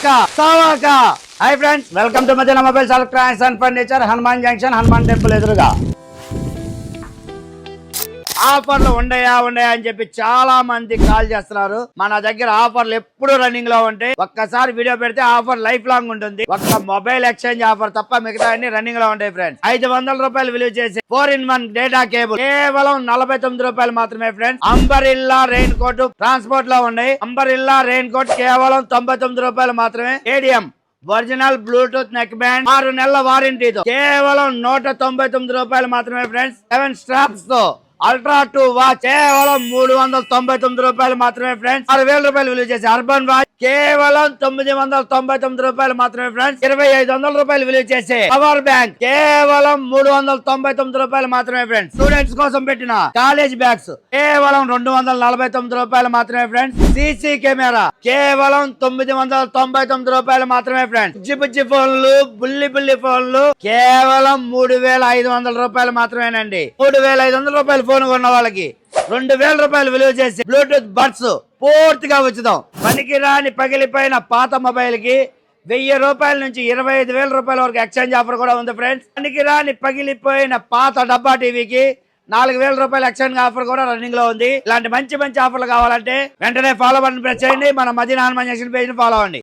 Hi friends, welcome to Madina Mobiles Electronics and Furniture, Hanuman Junction, Hanuman Temple ఎదురుగా. ఆఫర్లు ఉండయా అని చెప్పి చాలా మంది కాల్ చేస్తున్నారు. మన దగ్గర ఆఫర్లు ఎప్పుడు రన్నింగ్ లో ఉంటాయి. ఒక్కసారి వీడియో పెడితే ఆఫర్ లైఫ్ లాంగ్ ఉంటుంది. ఒక్క మొబైల్ ఎక్స్చేంజ్ ఆఫర్ తప్ప మిగతా అన్ని రన్నింగ్ లో ఉంటాయి ఫ్రెండ్స్. 500 రూపాయలు విలువ చేసి 4-in-1 డేటా కేబుల్ కేవలం 49 రూపాయలు మాత్రమే friends. Umbrella rain coat transport లో ఉన్నాయి. అంబరిల్లా రెయిన్ కోట్ కేవలం 99 రూపాయలు మాత్రమే. ADM original bluetooth neck band 6 నెలల వారంటీతో కేవలం 199 రూపాయలు మాత్రమే ఫ్రెండ్స్. 7 స్ట్రాప్స్ తో అల్ట్రా 2 వాచ్ కేవలం 399 రూపాయలు మాత్రమే ఫ్రెండ్స్. 6000 రూపాయలు విలువ చేసి అర్బన్ వాచ్ కేవలం 999 రూపాయలు మాత్రమే ఫ్రెండ్స్. 2500 రూపాయలు విలువ చేసే పవర్ బ్యాంక్ కేవలం 399 రూపాయలు మాత్రమే ఫ్రెండ్స్. స్టూడెంట్స్ కోసం పెట్టిన కాలేజ్ బ్యాగ్స్ కేవలం 249 రూపాయలు మాత్రమే ఫ్రెండ్స్. సీసీ కెమెరా కేవలం 999 రూపాయలు మాత్రమే ఫ్రెండ్స్. బుజ్జి ఫోన్లు బుల్లి ఫోన్లు కేవలం 3500 రూపాయలు మాత్రమేనండి. 3500 రూపాయలు ఫోన్ కొన్న వాళ్ళకి 2000 రూపాయలు విలువ చేసి బ్లూటూత్ బడ్స్ పూర్తిగా ఉచితం. పనికి రాని పగిలిపోయిన పాత మొబైల్ కి 1000 రూపాయల నుంచి 25,000 రూపాయల వరకు ఎక్స్చేంజ్ ఆఫర్ కూడా ఉంది ఫ్రెండ్స్. పనికి రాని పగిలిపోయిన పాత డబ్బా టీవీకి 4000 రూపాయల ఎక్స్చేంజ్ ఆఫర్ కూడా రన్నింగ్ లో ఉంది. ఇలాంటి మంచి ఆఫర్లు కావాలంటే వెంటనే ఫాలో బటన్ ప్రెస్ చేయండి. మన మదీనా హనుమాన్ జంక్షన్ పేజ్ ని ఫాలో అవ్వండి.